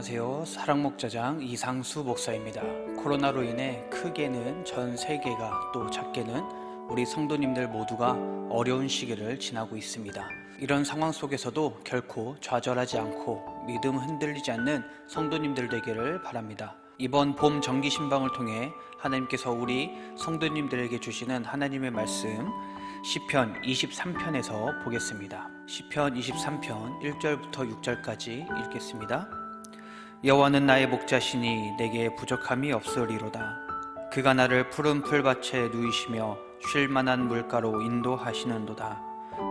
안녕하세요. 사랑목자장 이상수 목사입니다. 코로나로 인해 크게는 전 세계가 또 작게는 우리 성도님들 모두가 어려운 시기를 지나고 있습니다. 이런 상황 속에서도 결코 좌절하지 않고 믿음 흔들리지 않는 성도님들 되기를 바랍니다. 이번 봄 정기 신방을 통해 하나님께서 우리 성도님들에게 주시는 하나님의 말씀 시편 23편에서 보겠습니다. 시편 23편 1절부터 6절까지 읽겠습니다. 여호와는 나의 목자시니 내게 부족함이 없으리로다. 그가 나를 푸른 풀밭에 누이시며 쉴 만한 물가로 인도하시는도다.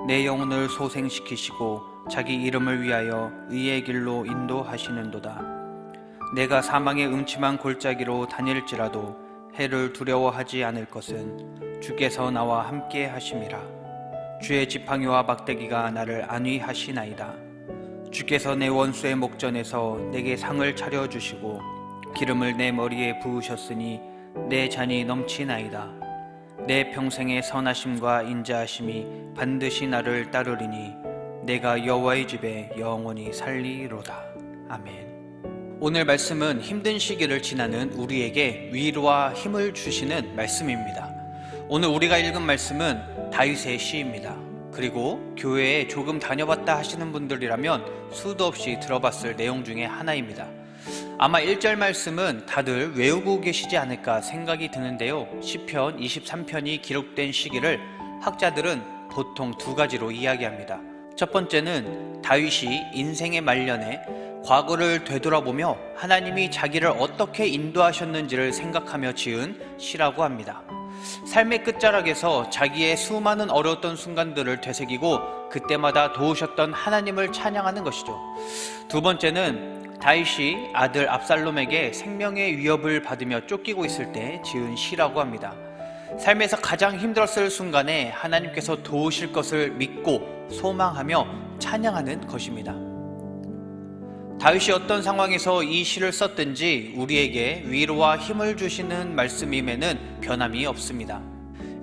내 영혼을 소생시키시고 자기 이름을 위하여 의의 길로 인도하시는도다. 내가 사망의 음침한 골짜기로 다닐지라도 해를 두려워하지 않을 것은 주께서 나와 함께 하심이라. 주의 지팡이와 막대기가 나를 안위하시나이다. 주께서 내 원수의 목전에서 내게 상을 차려주시고 기름을 내 머리에 부으셨으니 내 잔이 넘치나이다. 내 평생의 선하심과 인자하심이 반드시 나를 따르리니 내가 여호와의 집에 영원히 살리로다. 아멘. 오늘 말씀은 힘든 시기를 지나는 우리에게 위로와 힘을 주시는 말씀입니다. 오늘 우리가 읽은 말씀은 다윗의 시입니다. 그리고 교회에 조금 다녀봤다 하시는 분들이라면 수도 없이 들어봤을 내용 중에 하나입니다. 아마 1절 말씀은 다들 외우고 계시지 않을까 생각이 드는데요. 시편 23편이 기록된 시기를 학자들은 보통 두 가지로 이야기합니다. 첫 번째는 다윗이 인생의 말년에 과거를 되돌아보며 하나님이 자기를 어떻게 인도하셨는지를 생각하며 지은 시라고 합니다. 삶의 끝자락에서 자기의 수많은 어려웠던 순간들을 되새기고 그때마다 도우셨던 하나님을 찬양하는 것이죠. 두 번째는 다윗이 아들 압살롬에게 생명의 위협을 받으며 쫓기고 있을 때 지은 시라고 합니다. 삶에서 가장 힘들었을 순간에 하나님께서 도우실 것을 믿고 소망하며 찬양하는 것입니다. 다윗이 어떤 상황에서 이 시를 썼든지 우리에게 위로와 힘을 주시는 말씀임에는 변함이 없습니다.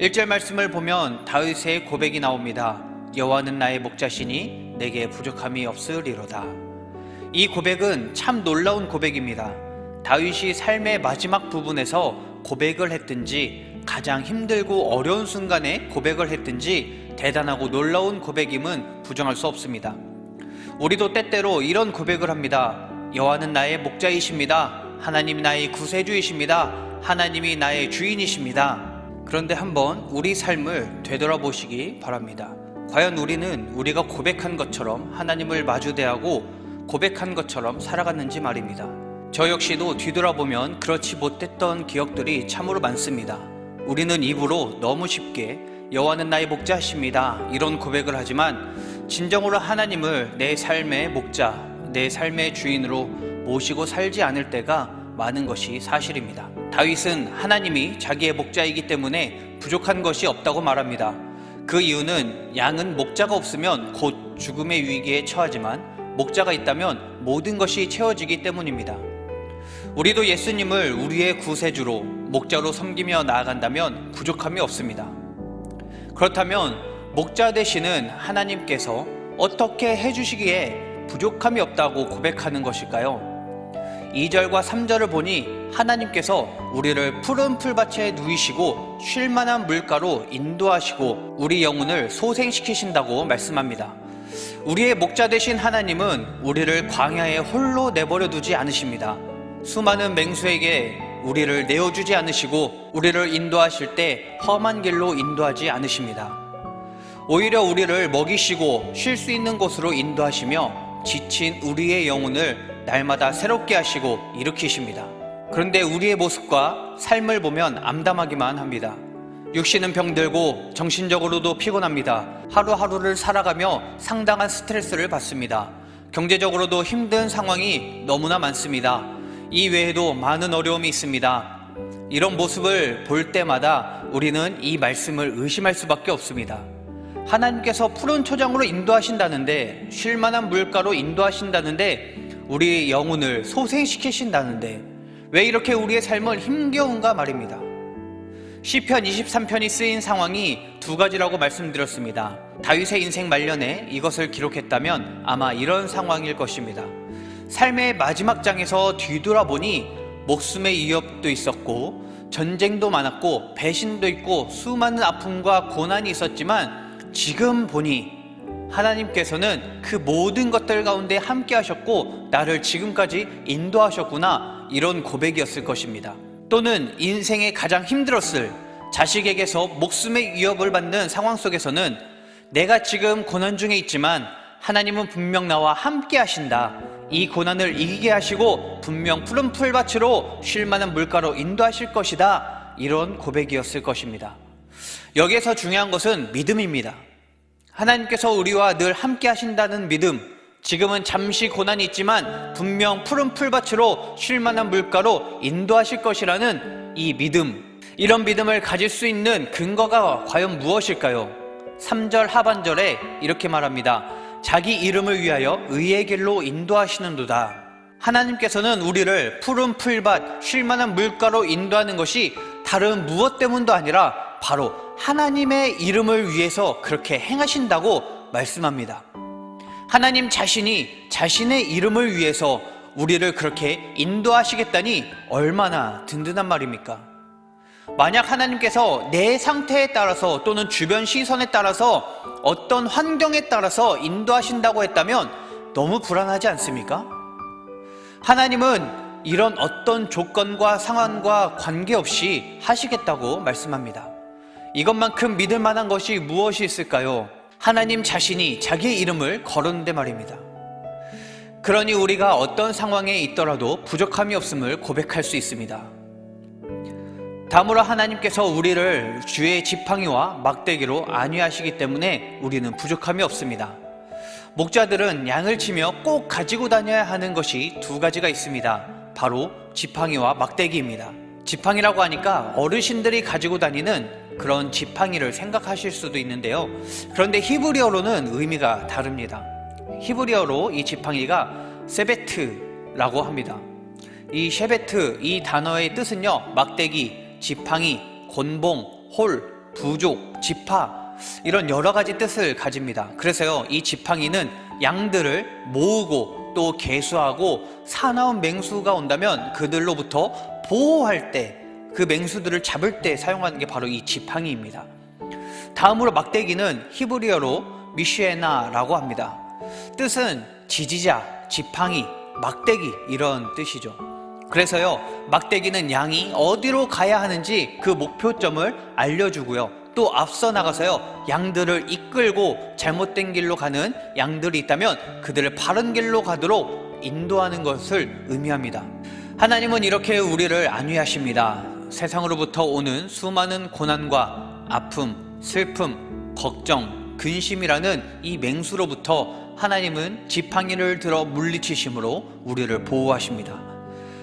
1절 말씀을 보면 다윗의 고백이 나옵니다. 여호와는 나의 목자시니 내게 부족함이 없으리로다. 이 고백은 참 놀라운 고백입니다. 다윗이 삶의 마지막 부분에서 고백을 했든지 가장 힘들고 어려운 순간에 고백을 했든지 대단하고 놀라운 고백임은 부정할 수 없습니다. 우리도 때때로 이런 고백을 합니다. 여호와는 나의 목자이십니다. 하나님이 나의 구세주이십니다. 하나님이 나의 주인이십니다. 그런데 한번 우리 삶을 되돌아보시기 바랍니다. 과연 우리는 우리가 고백한 것처럼 하나님을 마주대하고 고백한 것처럼 살아갔는지 말입니다. 저 역시도 뒤돌아보면 그렇지 못했던 기억들이 참으로 많습니다. 우리는 입으로 너무 쉽게 여호와는 나의 목자십니다 이런 고백을 하지만 진정으로 하나님을 내 삶의 목자, 내 삶의 주인으로 모시고 살지 않을 때가 많은 것이 사실입니다. 다윗은 하나님이 자기의 목자이기 때문에 부족한 것이 없다고 말합니다. 그 이유는 양은 목자가 없으면 곧 죽음의 위기에 처하지만 목자가 있다면 모든 것이 채워지기 때문입니다. 우리도 예수님을 우리의 구세주로 목자로 섬기며 나아간다면 부족함이 없습니다. 그렇다면 목자 되시는 하나님께서 어떻게 해주시기에 부족함이 없다고 고백하는 것일까요? 2절과 3절을 보니 하나님께서 우리를 푸른 풀밭에 누이시고 쉴 만한 물가로 인도하시고 우리 영혼을 소생시키신다고 말씀합니다. 우리의 목자 되신 하나님은 우리를 광야에 홀로 내버려 두지 않으십니다. 수많은 맹수에게 우리를 내어주지 않으시고 우리를 인도하실 때 험한 길로 인도하지 않으십니다. 오히려 우리를 먹이시고 쉴 수 있는 곳으로 인도하시며 지친 우리의 영혼을 날마다 새롭게 하시고 일으키십니다. 그런데 우리의 모습과 삶을 보면 암담하기만 합니다. 육신은 병들고 정신적으로도 피곤합니다. 하루하루를 살아가며 상당한 스트레스를 받습니다. 경제적으로도 힘든 상황이 너무나 많습니다. 이 외에도 많은 어려움이 있습니다. 이런 모습을 볼 때마다 우리는 이 말씀을 의심할 수밖에 없습니다. 하나님께서 푸른 초장으로 인도하신다는데, 쉴만한 물가로 인도하신다는데, 우리 영혼을 소생시키신다는데 왜 이렇게 우리의 삶을 힘겨운가 말입니다. 시편 23편이 쓰인 상황이 두 가지라고 말씀드렸습니다. 다윗의 인생 말년에 이것을 기록했다면 아마 이런 상황일 것입니다. 삶의 마지막 장에서 뒤돌아보니 목숨의 위협도 있었고 전쟁도 많았고 배신도 있고 수많은 아픔과 고난이 있었지만 지금 보니 하나님께서는 그 모든 것들 가운데 함께 하셨고 나를 지금까지 인도하셨구나, 이런 고백이었을 것입니다. 또는 인생에 가장 힘들었을 자식에게서 목숨의 위협을 받는 상황 속에서는 내가 지금 고난 중에 있지만 하나님은 분명 나와 함께 하신다, 이 고난을 이기게 하시고 분명 푸른 풀밭으로 쉴 만한 물가로 인도하실 것이다, 이런 고백이었을 것입니다. 여기에서 중요한 것은 믿음입니다. 하나님께서 우리와 늘 함께 하신다는 믿음, 지금은 잠시 고난이 있지만 분명 푸른 풀밭으로 쉴 만한 물가로 인도하실 것이라는 이 믿음, 이런 믿음을 가질 수 있는 근거가 과연 무엇일까요? 3절 하반절에 이렇게 말합니다. 자기 이름을 위하여 의의 길로 인도하시는도다. 하나님께서는 우리를 푸른 풀밭, 쉴 만한 물가로 인도하는 것이 다른 무엇 때문도 아니라 바로 하나님의 이름을 위해서 그렇게 행하신다고 말씀합니다. 하나님 자신이 자신의 이름을 위해서 우리를 그렇게 인도하시겠다니 얼마나 든든한 말입니까? 만약 하나님께서 내 상태에 따라서 또는 주변 시선에 따라서 어떤 환경에 따라서 인도하신다고 했다면 너무 불안하지 않습니까? 하나님은 이런 어떤 조건과 상황과 관계없이 하시겠다고 말씀합니다. 이것만큼 믿을 만한 것이 무엇이 있을까요? 하나님 자신이 자기의 이름을 거르는데 말입니다. 그러니 우리가 어떤 상황에 있더라도 부족함이 없음을 고백할 수 있습니다. 다음으로 하나님께서 우리를 주의 지팡이와 막대기로 안위하시기 때문에 우리는 부족함이 없습니다. 목자들은 양을 치며 꼭 가지고 다녀야 하는 것이 두 가지가 있습니다. 바로 지팡이와 막대기입니다. 지팡이라고 하니까 어르신들이 가지고 다니는 그런 지팡이를 생각하실 수도 있는데요. 그런데 히브리어로는 의미가 다릅니다. 히브리어로 이 지팡이가 세베트라고 합니다. 이 셰베트, 이 단어의 뜻은요, 막대기, 지팡이, 곤봉, 홀, 부족, 지파, 이런 여러 가지 뜻을 가집니다. 그래서요, 이 지팡이는 양들을 모으고 또 계수하고 사나운 맹수가 온다면 그들로부터 보호할 때, 그 맹수들을 잡을 때 사용하는 게 바로 이 지팡이입니다. 다음으로 막대기는 히브리어로 미쉐나라고 합니다. 뜻은 지지자, 지팡이, 막대기, 이런 뜻이죠. 그래서요, 막대기는 양이 어디로 가야 하는지 그 목표점을 알려주고요, 또 앞서 나가서요, 양들을 이끌고 잘못된 길로 가는 양들이 있다면 그들을 바른 길로 가도록 인도하는 것을 의미합니다. 하나님은 이렇게 우리를 안위하십니다. 세상으로부터 오는 수많은 고난과 아픔, 슬픔, 걱정, 근심이라는 이 맹수로부터 하나님은 지팡이를 들어 물리치심으로 우리를 보호하십니다.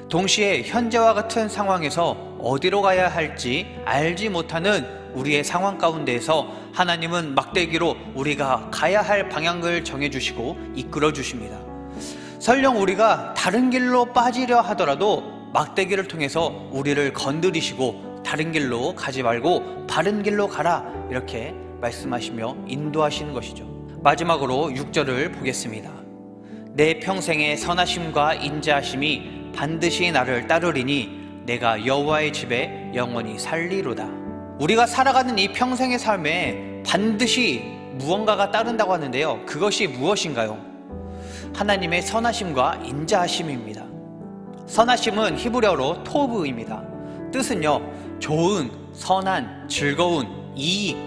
동시에 현재와 같은 상황에서 어디로 가야 할지 알지 못하는 우리의 상황 가운데에서 하나님은 막대기로 우리가 가야 할 방향을 정해주시고 이끌어 주십니다. 설령 우리가 다른 길로 빠지려 하더라도 막대기를 통해서 우리를 건드리시고 다른 길로 가지 말고 바른 길로 가라, 이렇게 말씀하시며 인도하시는 것이죠. 마지막으로 6절을 보겠습니다. 내 평생의 선하심과 인자하심이 반드시 나를 따르리니 내가 여호와의 집에 영원히 살리로다. 우리가 살아가는 이 평생의 삶에 반드시 무언가가 따른다고 하는데요, 그것이 무엇인가요? 하나님의 선하심과 인자하심입니다. 선하심은 히브리어로 토브입니다. 뜻은요, 좋은, 선한, 즐거운, 이익,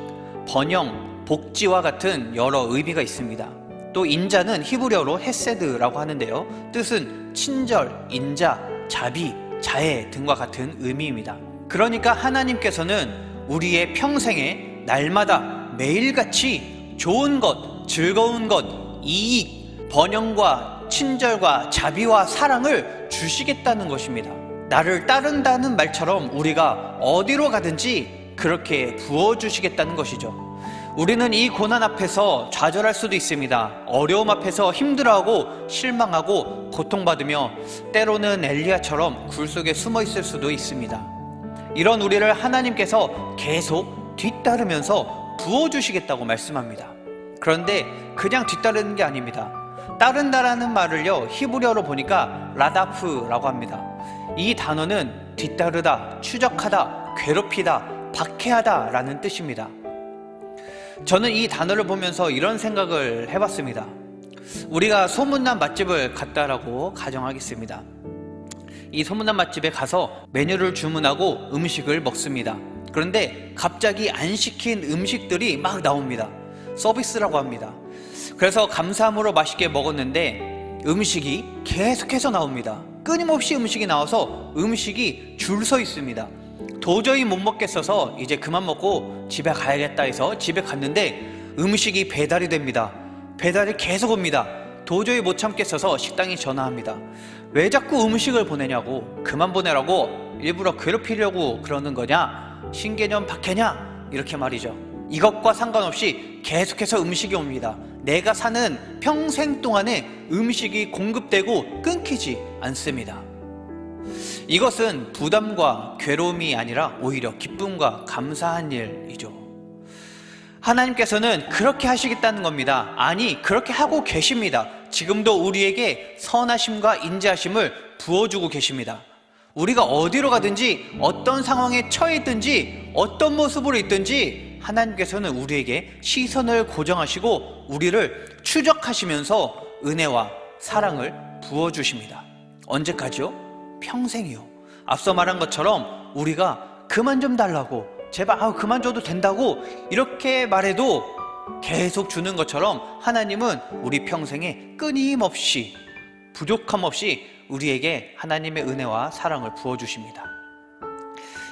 번영, 복지와 같은 여러 의미가 있습니다. 또 인자는 히브리어로 헤세드라고 하는데요, 뜻은 친절, 인자, 자비, 자애 등과 같은 의미입니다. 그러니까 하나님께서는 우리의 평생에 날마다 매일같이 좋은 것, 즐거운 것, 이익, 번영과 친절과 자비와 사랑을 주시겠다는 것입니다. 나를 따른다는 말처럼 우리가 어디로 가든지 그렇게 부어주시겠다는 것이죠. 우리는 이 고난 앞에서 좌절할 수도 있습니다. 어려움 앞에서 힘들어하고 실망하고 고통받으며 때로는 엘리야처럼 굴 속에 숨어 있을 수도 있습니다. 이런 우리를 하나님께서 계속 뒤따르면서 부어주시겠다고 말씀합니다. 그런데 그냥 뒤따르는 게 아닙니다. 따른다라는 말을요, 히브리어로 보니까 라다프라고 합니다. 이 단어는 뒤따르다, 추적하다, 괴롭히다, 박해하다 라는 뜻입니다. 저는 이 단어를 보면서 이런 생각을 해봤습니다. 우리가 소문난 맛집을 갔다라고 가정하겠습니다. 이 소문난 맛집에 가서 메뉴를 주문하고 음식을 먹습니다. 그런데 갑자기 안 시킨 음식들이 막 나옵니다. 서비스라고 합니다. 그래서 감사함으로 맛있게 먹었는데 음식이 계속해서 나옵니다. 끊임없이 음식이 나와서 음식이 줄 서 있습니다. 도저히 못 먹겠어서 이제 그만 먹고 집에 가야겠다 해서 집에 갔는데 음식이 배달이 됩니다. 배달이 계속 옵니다. 도저히 못 참겠어서 식당에 전화합니다. 왜 자꾸 음식을 보내냐고, 그만 보내라고, 일부러 괴롭히려고 그러는 거냐, 신개념 박해냐, 이렇게 말이죠. 이것과 상관없이 계속해서 음식이 옵니다. 내가 사는 평생 동안에 음식이 공급되고 끊기지 않습니다. 이것은 부담과 괴로움이 아니라 오히려 기쁨과 감사한 일이죠. 하나님께서는 그렇게 하시겠다는 겁니다. 아니, 그렇게 하고 계십니다. 지금도 우리에게 선하심과 인자하심을 부어주고 계십니다. 우리가 어디로 가든지, 어떤 상황에 처해 있든지, 어떤 모습으로 있든지 하나님께서는 우리에게 시선을 고정하시고 우리를 추적하시면서 은혜와 사랑을 부어주십니다. 언제까지요? 평생이요. 앞서 말한 것처럼 우리가 그만 좀 달라고, 제발 그만 줘도 된다고 이렇게 말해도 계속 주는 것처럼 하나님은 우리 평생에 끊임없이, 부족함 없이 우리에게 하나님의 은혜와 사랑을 부어주십니다.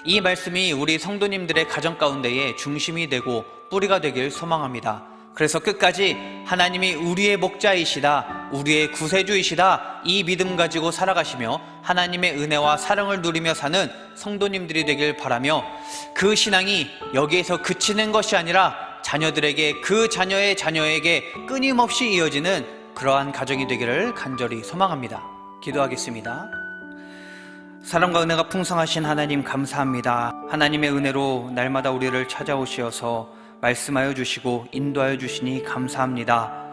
이 말씀이 우리 성도님들의 가정 가운데에 중심이 되고 뿌리가 되길 소망합니다. 그래서 끝까지 하나님이 우리의 목자이시다, 우리의 구세주이시다, 이 믿음 가지고 살아가시며 하나님의 은혜와 사랑을 누리며 사는 성도님들이 되길 바라며, 그 신앙이 여기에서 그치는 것이 아니라 자녀들에게, 그 자녀의 자녀에게 끊임없이 이어지는 그러한 가정이 되기를 간절히 소망합니다. 기도하겠습니다. 사랑과 은혜가 풍성하신 하나님, 감사합니다. 하나님의 은혜로 날마다 우리를 찾아오시어서 말씀하여 주시고 인도하여 주시니 감사합니다.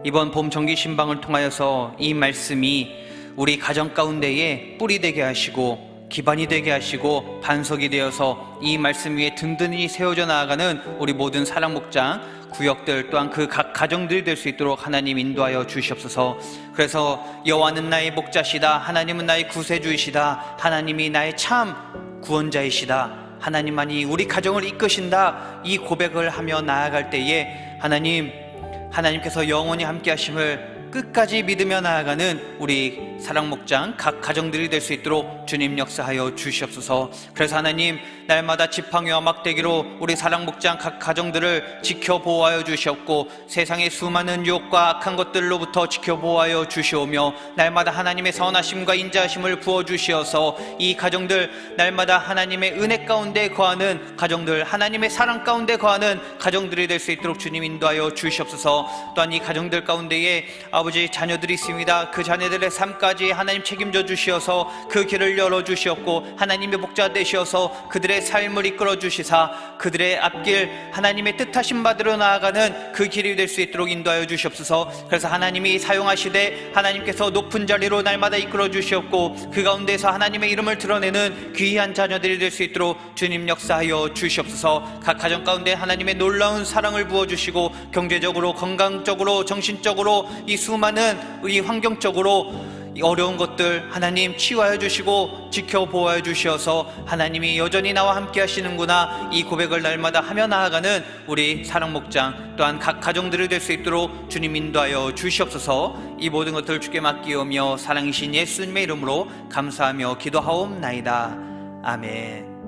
이번 봄 정기 신방을 통하여서 이 말씀이 우리 가정 가운데에 뿌리 되게 하시고 기반이 되게 하시고 반석이 되어서 이 말씀 위에 든든히 세워져 나아가는 우리 모든 사랑 목장 구역들, 또한 그 각 가정들이 될 수 있도록 하나님 인도하여 주시옵소서. 그래서 여호와는 나의 목자시다, 하나님은 나의 구세주이시다, 하나님이 나의 참 구원자이시다, 하나님만이 우리 가정을 이끄신다, 이 고백을 하며 나아갈 때에 하나님께서 영원히 함께 하심을 끝까지 믿으며 나아가는 우리 사랑목장 각 가정들이 될 수 있도록 주님 역사하여 주시옵소서. 그래서 하나님, 날마다 지팡이와 막대기로 우리 사랑목장 각 가정들을 지켜보호하여 주시옵고 세상의 수많은 유혹과 악한 것들로부터 지켜보호하여 주시오며 날마다 하나님의 선하심과 인자하심을 부어주시어서 이 가정들, 날마다 하나님의 은혜 가운데 거하는 가정들, 하나님의 사랑 가운데 거하는 가정들이 될 수 있도록 주님 인도하여 주시옵소서. 또한 이 가정들 가운데에 아버지 자녀들이 있습니다. 그 자녀들의 삶까지 하나님 책임져 주시어서 그 길을 열어주시옵고 하나님의 목자 되시어서 그들의 삶을 이끌어 주시사 그들의 앞길 하나님의 뜻하신 바대로 나아가는 그 길이 될 수 있도록 인도하여 주시옵소서. 그래서 하나님이 사용하시되 하나님께서 높은 자리로 날마다 이끌어 주시옵고 그 가운데서 하나님의 이름을 드러내는 귀한 자녀들이 될 수 있도록 주님 역사하여 주시옵소서. 각 가정 가운데 하나님의 놀라운 사랑을 부어주시고 경제적으로, 건강적으로, 정신적으로, 이 수많은 이 환경적으로 어려운 것들 하나님 치유하여 주시고 지켜보호하여 주시어서 하나님이 여전히 나와 함께 하시는구나, 이 고백을 날마다 하며 나아가는 우리 사랑목장 또한 각 가정들이 될 수 있도록 주님 인도하여 주시옵소서. 이 모든 것들을 주께 맡기오며 사랑이신 예수님의 이름으로 감사하며 기도하옵나이다. 아멘.